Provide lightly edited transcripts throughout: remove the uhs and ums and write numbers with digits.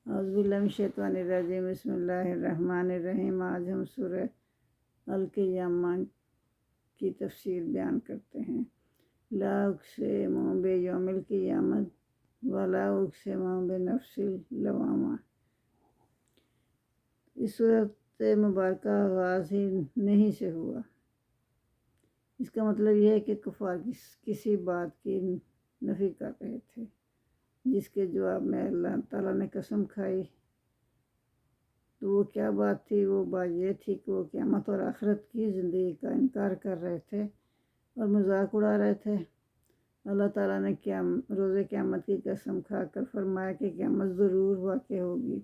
اعوذ باللہ من الشیطان الرجیم، بسم اللہ الرحمن الرحیم۔ آج ہم سورہ القیامہ کی تفسیر بیان کرتے ہیں۔ لا اقسم بیوم القیامت ولا اقسم بنفس اللوامہ۔ اس صورت مبارکہ آغاز ہی نہیں سے ہوا۔ اس کا مطلب یہ ہے کہ کفار کسی بات کی نفی کر رہے تھے، جس کے جواب میں اللہ تعالیٰ نے قسم کھائی۔ تو وہ کیا بات تھی؟ وہ بات یہ تھی کہ وہ قیامت اور آخرت کی زندگی کا انکار کر رہے تھے اور مذاق اڑا رہے تھے۔ اللہ تعالیٰ نے روز قیامت کی قسم کھا کر فرمایا کہ قیامت ضرور واقع ہوگی۔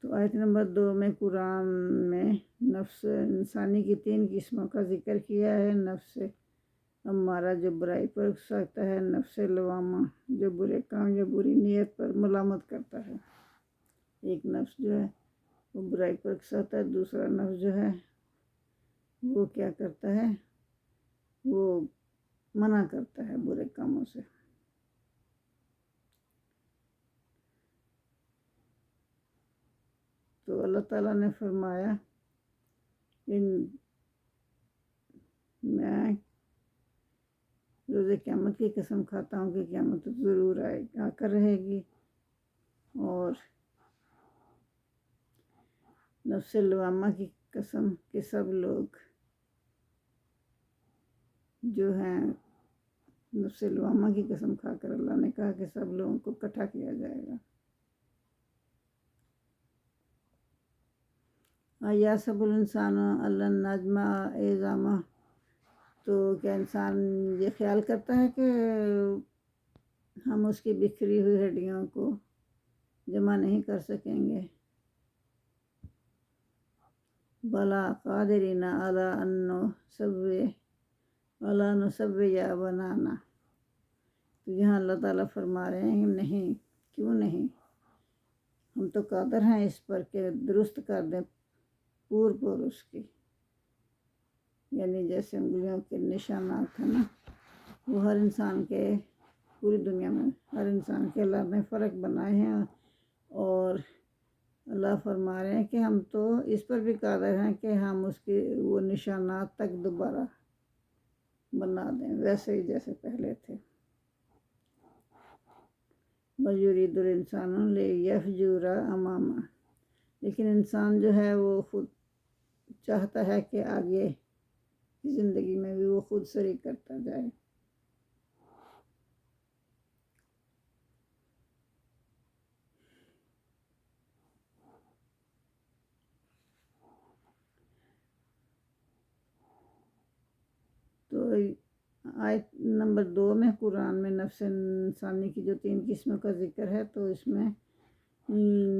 تو آیت نمبر 2 میں قرآن میں نفس انسانی کی 3 قسموں کا ذکر کیا ہے۔ نفس امارہ جو برائی پر اکساتا ہے، نفس لوامہ جو برے کام یا بری نیت پر ملامت کرتا ہے۔ ایک نفس جو ہے وہ برائی پر اکساتا ہے، دوسرا نفس جو ہے وہ کیا کرتا ہے؟ وہ منع کرتا ہے برے کاموں سے۔ تو اللہ تعالیٰ نے فرمایا میں روز قیامت کی قسم کھاتا ہوں کہ قیامت ضرور آ کر رہے گی، اور نفس لوامہ کی قسم کہ سب لوگ جو ہیں، نفس لوامہ کی قسم کھا کر اللہ نے کہا کہ سب لوگوں کو اکٹھا کیا جائے گا۔ ایحسب الانسان ان نجمع عظامہ، تو کیا انسان یہ خیال کرتا ہے کہ ہم اس کی بکھری ہوئی ہڈیوں کو جمع نہیں کر سکیں گے؟ بلا قادرین علی ان نسوی بنانا۔ تو یہاں اللہ تعالیٰ فرما رہے ہیں کہ نہیں، کیوں نہیں، ہم تو قادر ہیں اس پر کہ درست کر دیں پور اس کی، یعنی جیسے انگلیوں کے نشانات ہیں نا، وہ ہر انسان کے، پوری دنیا میں ہر انسان کے اللہ نے فرق بنائے ہیں، اور اللہ فرما رہے ہیں کہ ہم تو اس پر بھی قادر ہیں کہ ہم اس کے وہ نشانات تک دوبارہ بنا دیں ویسے ہی جیسے پہلے تھے۔ وَيُرِيدُ الْإِنسَانُ لِيَفْجُرَ أَمَامَهُ، لیکن انسان جو ہے وہ خود چاہتا ہے کہ آگے کی زندگی میں بھی وہ خود سری کرتا جائے۔ تو آیت نمبر 2 میں قرآن میں نفس انسانی کی جو 3 قسموں کا ذکر ہے، تو اس میں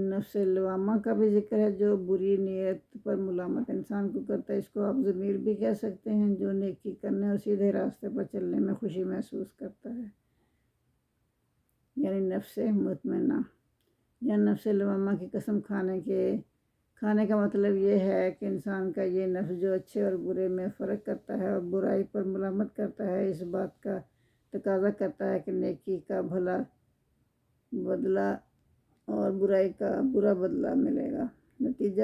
نفس لوامہ کا بھی ذکر ہے جو بری نیت پر ملامت انسان کو کرتا ہے۔ اس کو آپ ضمیر بھی کہہ سکتے ہیں، جو نیکی کرنے اور سیدھے راستے پر چلنے میں خوشی محسوس کرتا ہے، یعنی نفس مطمئنہ یا نفس لوامہ کی قسم کھانے کا مطلب یہ ہے کہ انسان کا یہ نفس جو اچھے اور برے میں فرق کرتا ہے اور برائی پر ملامت کرتا ہے، اس بات کا تقاضا کرتا ہے کہ نیکی کا بھلا بدلہ اور برائی کا برا بدلہ ملے گا۔ نتیجہ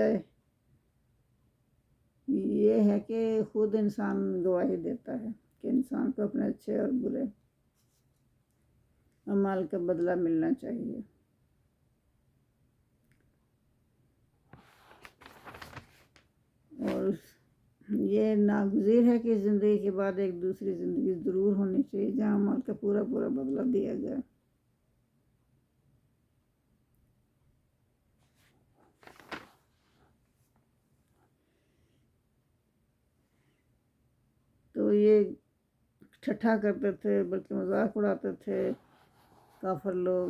یہ ہے کہ خود انسان گواہی دیتا ہے کہ انسان کو اپنے اچھے اور برے اعمال کا بدلہ ملنا چاہیے۔ اور یہ ناگزیر ہے کہ زندگی کے بعد ایک دوسری زندگی ضرور ہونی چاہیے جہاں اعمال کا پورا بدلہ دیا جائے۔ تو یہ ٹھٹھا کرتے تھے، بلکہ مذاق اڑاتے تھے کافر لوگ۔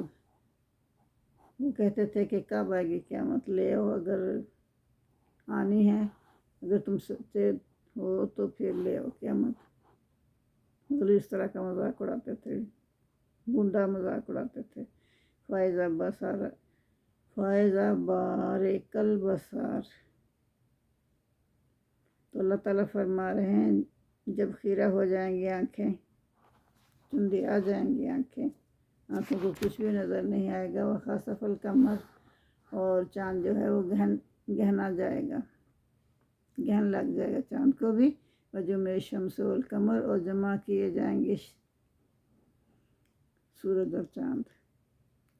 وہ کہتے تھے کہ کب آئے گی قیامت، لے آؤ، اگر آنی ہے، اگر تم سچے ہو تو پھر لے آؤ قیامت۔ مطلب اس طرح کا مذاق اڑاتے تھے، گنڈا مذاق اڑاتے تھے۔ فَإِذَا بَرِقَ الْبَصَرُ، تو اللہ تعالیٰ فرما رہے ہیں جب خیرہ ہو جائیں گی آنکھیں، چندی آ جائیں گی آنکھیں، آنکھوں کو کچھ بھی نظر نہیں آئے گا. وہ خسف القمر، اور چاند جو ہے وہ گہنا جائے گا، گہن لگ جائے گا چاند کو بھی. وجمع الشمس والقمر، اور جمع کیے جائیں گے سورج اور چاند.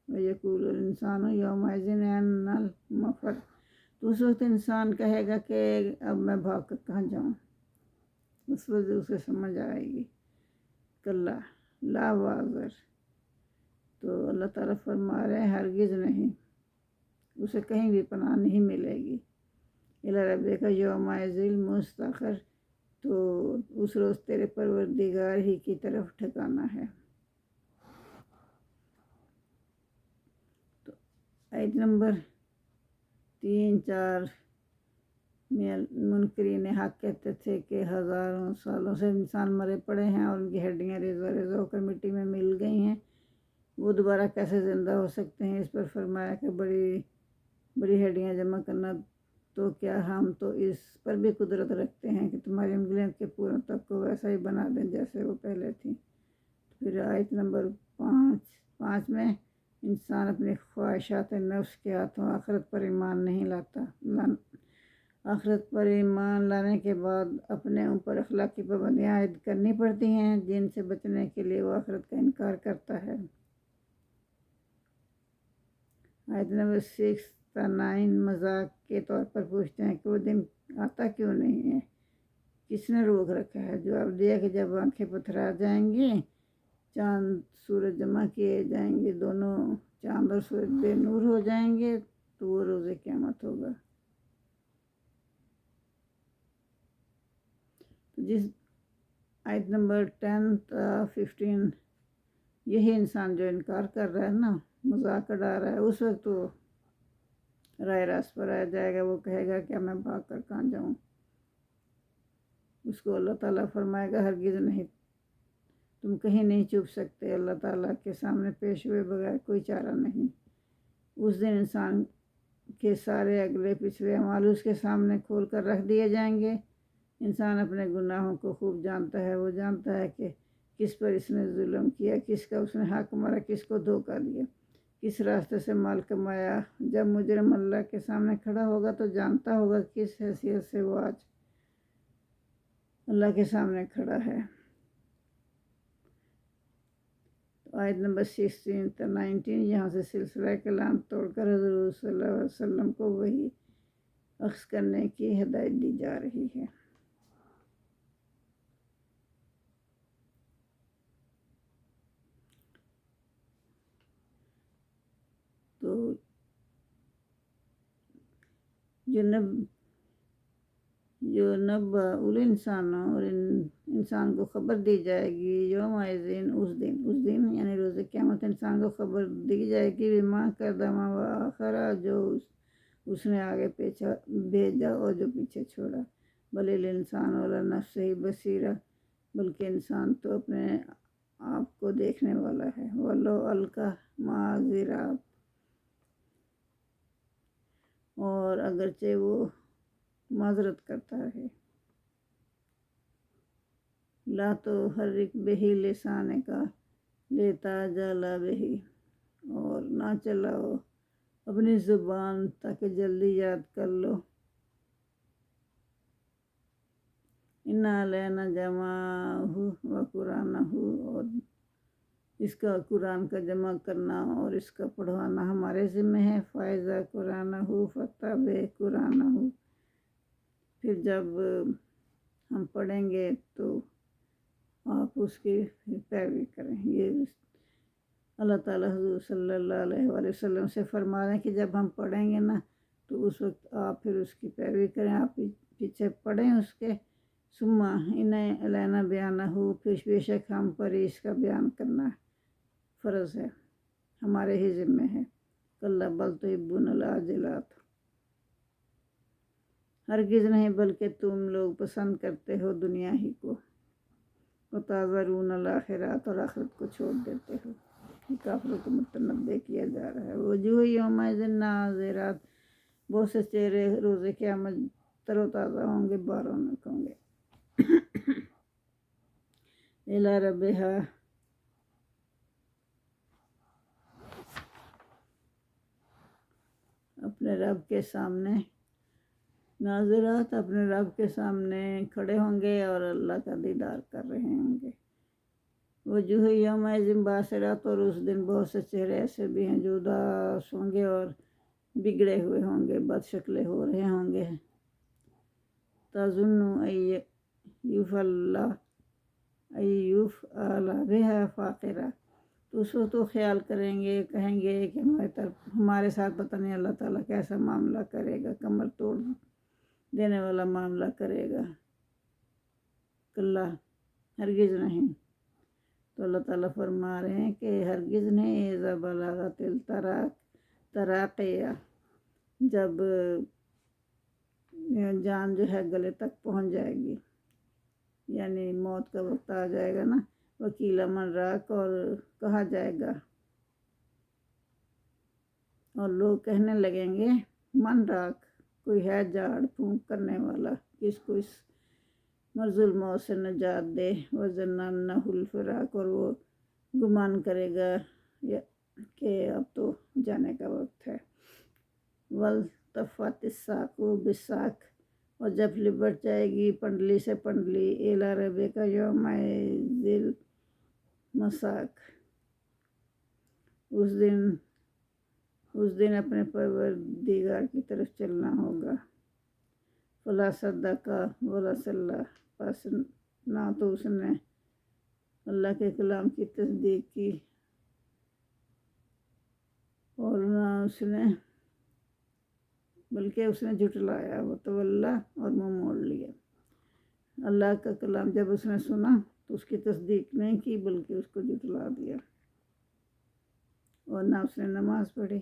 وَيَقُولُ الْإِنسَانُ يَوْمَئِذٍ أَيْنَ الْمَفَرُّ، تو اس وقت انسان کہے گا کہ اب میں بھاگ کر کہاں جاؤں. اس وقت اسے سمجھ آئے گی. کلا لا وازر، تو اللہ تعالیٰ فرما رہے ہیں ہرگز نہیں، اسے کہیں بھی پناہ نہیں ملے گی. اِلیٰ رَبِّکَ یومئذ المستقر، تو اس روز تیرے پروردگار ہی کی طرف ٹھکانا ہے. تو آیت نمبر 3-4 میں منکرین حق کہتے تھے کہ ہزاروں سالوں سے انسان مرے پڑے ہیں اور ان کی ہڈیاں ریزہ ریزہ ہو کر مٹی میں مل گئی ہیں، وہ دوبارہ کیسے زندہ ہو سکتے ہیں. اس پر فرمایا کہ بڑی بڑی ہڈیاں جمع کرنا، تو کیا ہم تو اس پر بھی قدرت رکھتے ہیں کہ تمہاری انگلیوں کے پوروں تک کو ویسا ہی بنا دیں جیسے وہ پہلے تھی. پھر آیت نمبر 5 میں انسان اپنی خواہشات نفس کے ہاتھوں آخرت پر ایمان نہیں لاتا. آخرت پر ایمان لانے کے بعد اپنے اوپر اخلاقی پابندیاں عائد کرنی پڑتی ہیں، جن سے بچنے کے لیے وہ آخرت کا انکار کرتا ہے. آیت نمبر 6-9 مذاق کے طور پر پوچھتے ہیں کہ وہ دن آتا کیوں نہیں ہے، کس نے روک رکھا ہے. جواب دیا کہ جب آنکھیں پتھرا جائیں گی، چاند سورج جمع کیے جائیں گے، دونوں چاند اور سورج بے نور ہو جائیں گے، تو وہ روز قیامت ہوگا. جس آیت نمبر 10-15 یہی انسان جو انکار کر رہا ہے نا، مذاق اڑا رہا ہے، اس وقت وہ رائے راست پر آ جائے گا. وہ کہے گا کہ میں بھاگ کر کہاں جاؤں. اس کو اللہ تعالیٰ فرمائے گا ہرگز نہیں، تم کہیں نہیں چھپ سکتے. اللہ تعالیٰ کے سامنے پیش ہوئے بغیر کوئی چارہ نہیں. اس دن انسان کے سارے اگلے پچھلے اعمال اس کے سامنے کھول کر رکھ دیے جائیں گے. انسان اپنے گناہوں کو خوب جانتا ہے. وہ جانتا ہے کہ کس پر اس نے ظلم کیا، کس کا اس نے حق مارا، کس کو دھوکہ دیا، کس راستے سے مال کمایا. جب مجرم اللہ کے سامنے کھڑا ہوگا تو جانتا ہوگا کس حیثیت سے وہ آج اللہ کے سامنے کھڑا ہے. آیت نمبر 16-19 یہاں سے سلسلہ کلام توڑ کر حضور صلی اللہ علیہ وسلم کو وحی اخذ کرنے کی ہدایت دی جا رہی ہے. تو جو نب الانسان، اور انسان کو خبر دی جائے گی یومئذ، اس دن یعنی روز قیامت انسان کو خبر دی جائے گی بما قدم وآخر، جو اس نے آگے بھیجا اور جو پیچھے چھوڑا. بل الانسان علی نفسہ بصیرہ، بلکہ انسان تو اپنے آپ کو دیکھنے والا ہے. ولو القی معذرات، اور اگرچہ وہ معذرت کرتا رہے. لا تو حرک بہی لسانے کا لیتا جالا بہی، اور نہ چلاؤ اپنی زبان تاکہ جلدی یاد کر لو. انا علینا جمعہ و قرآنہ، اور اس کا قرآن کا جمع کرنا اور اس کا پڑھوانا ہمارے ذمہ ہے. فائزہ قرآنہ فتبع قرآنہ، پھر جب ہم پڑھیں گے تو آپ اس کی پیروی کریں. یہ اللہ تعالیٰ حضور صلی اللہ علیہ وآلہ وسلم سے فرما رہے ہیں کہ جب ہم پڑھیں گے نا تو اس وقت آپ پھر اس کی پیروی کریں، آپ پیچھے پڑھیں اس کے. ثم ان علینا بیانہ، پھر بے شک ہم پر اس کا بیان کرنا فرض ہے، ہمارے ہی ذمہ ہے. کلا بل تحبون العاجلات، ہرگز نہیں بلکہ تم لوگ پسند کرتے ہو دنیا ہی کو. وتذرون الآخرۃ، اور آخرت کو چھوڑ دیتے ہو. کافروں کو متنبع کیا جا رہا ہے. وجوہ یومئذ ناظرات، بہت سے چہرے روز قیامت تر و تازہ ہوں گے، بارونق ہوں گے. الی ربہا، اپنے رب کے سامنے ناظرات اپنے رب کے سامنے کھڑے ہوں گے اور اللہ کا دیدار کر رہے ہوں گے۔ وجوہ یومئذ باسرات، اور اس دن بہت سے چہرے ایسے بھی ہیں جو اداس ہوں گے اور بگڑے ہوئے ہوں گے، بد شکلے ہو رہے ہوں گے۔ تظن یفعل بها فاقرہ، تو اس وقت وہ خیال کریں گے، کہیں گے کہ ہمارے ساتھ پتہ نہیں اللہ تعالیٰ کیسا معاملہ کرے گا، کمر توڑ دینے والا معاملہ کرے گا۔ کلا، ہرگز نہیں۔ تو اللہ تعالیٰ فرما رہے ہیں کہ ہرگز نہیں، اذا بلغت التراقیہ، جب جان جو ہے گلے تک پہنچ جائے گی، یعنی موت کا وقت آ جائے گا نا، وکیل من راک، اور کہا جائے گا اور لوگ کہنے لگیں گے من راک، کوئی ہے جھاڑ پھونک کرنے والا، کس کو اس مرض الموت سے نجات دے۔ وظننہ الفراق، اور وہ گمان کرے گا کہ اب تو جانے کا وقت ہے۔ والتفت الساق بالساق، اور جب لپٹ جائے گی پنڈلی سے پنڈلی، الی ربک یومئذ المساق، اس دن اپنے پروردگار کی طرف چلنا ہوگا۔ فلا صدق ولا صلی، پس نہ تو اس نے اللہ کے کلام کی تصدیق کی اور نہ اس نے، بلکہ اس نے جھٹلایا، وہ تولا، اور منہ موڑ لیا۔ اللہ کا کلام جب اس نے سنا تو اس کی تصدیق نہیں کی، بلکہ اس کو جھٹلا دیا، اور نہ اس نے نماز پڑھی۔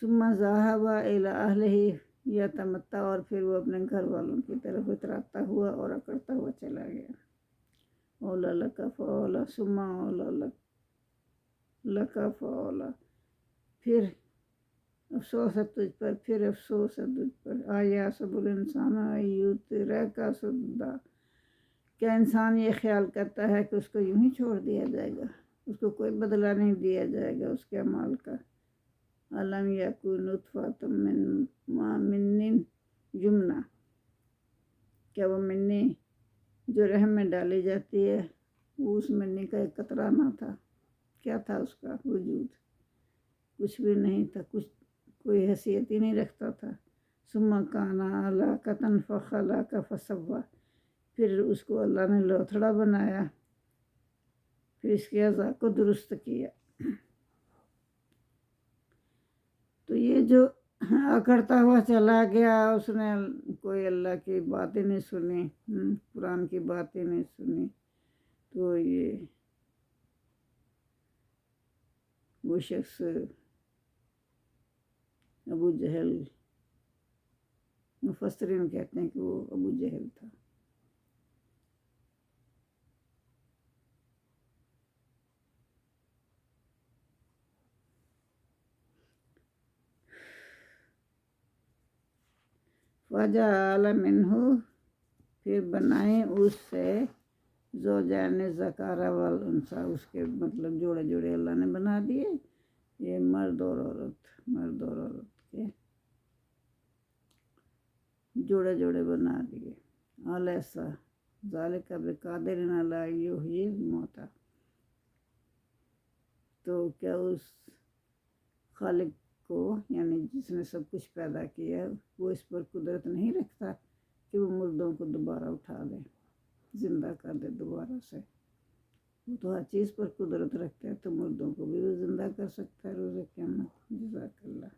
ثم ذهب الى اهله یتمتع، اور پھر وہ اپنے گھر والوں کی طرف اتراتا ہوا اور اکڑتا ہوا چلا گیا۔ اولا لک فاولا ثم اولا لک فاولا، پھر افسوس ہے تجھ پر، پھر افسوس ہے تجھ پر۔ آیا سب الانسان یترک سدی، کیا انسان یہ خیال کرتا ہے کہ اس کو یوں ہی چھوڑ دیا جائے گا، اس کو کوئی بدلہ نہیں دیا جائے گا اس کے اعمال کا۔ علم یکن نطفۃ من ماء یمنیٰ، کیا وہ منی جو رحم میں ڈالی جاتی ہے، وہ اس منی کا ایک قطرہ نہ تھا؟ کیا تھا اس کا وجود؟ کچھ بھی نہیں تھا، کوئی حیثیت ہی نہیں رکھتا تھا۔ ثم کان علقۃ فخلق فسویٰ، پھر اس کو اللہ نے لوتھڑا بنایا، پھر اس کے اعضاء کو درست کیا۔ تو یہ جو اکڑتا ہوا چلا گیا، اس نے کوئی اللہ کی باتیں نہیں سنی، قرآن کی باتیں نہیں سنی، تو یہ وہ شخص ابو جہل، مفسرین کہتے ہیں کہ وہ ابو جہل تھا۔ وجعل منہ، پھر بنائے اس سے زوجین الذکر والانثی، اس کے مطلب جوڑے جوڑے اللہ نے بنا دیے، یہ مرد اور عورت کے جوڑے جوڑے بنا دیے۔ الیس ذالک بقادر علی یحیی الموتیٰ، تو کیا اس خالق کو، یعنی جس نے سب کچھ پیدا کیا، وہ اس پر قدرت نہیں رکھتا کہ وہ مردوں کو دوبارہ اٹھا دے، زندہ کر دے دوبارہ سے؟ وہ تو ہر چیز پر قدرت رکھتا ہے، تو مردوں کو بھی وہ زندہ کر سکتا ہے روز قیامت۔ جزاک اللہ۔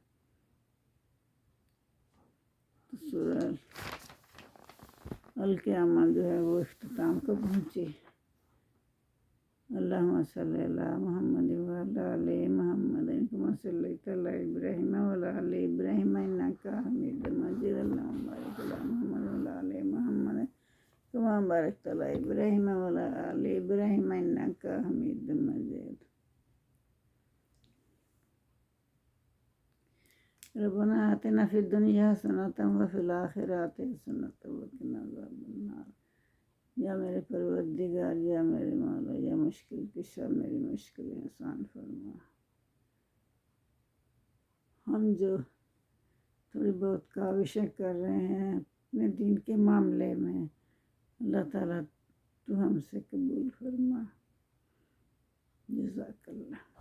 تو سورہ القیامہ جو ہے وہ اختتام کو پہنچی۔ اللہم صلی علی محمد وعلی آل محمد کما صلیت علی ابراہیم وعلی آل ابراہیم انک حمید مجید۔ اللہم بارک علی محمد وعلی آل محمد کما بارکت علی ابراہیم وعلی آل ابراہیم انک حمید مجید۔ ربنا آتنا فی الدنیا حسنۃ وفی الآخرۃ حسنۃ وقنا عذاب النار۔ یا میرے پروردگار، یا میرے مولا، یا مشکل کشا، میری مشکلیں آسان فرما۔ ہم جو تھوڑی بہت کاوشیں کر رہے ہیں اپنے دین کے معاملے میں، اللہ تعالیٰ تو ہم سے قبول فرما۔ جزاک اللہ۔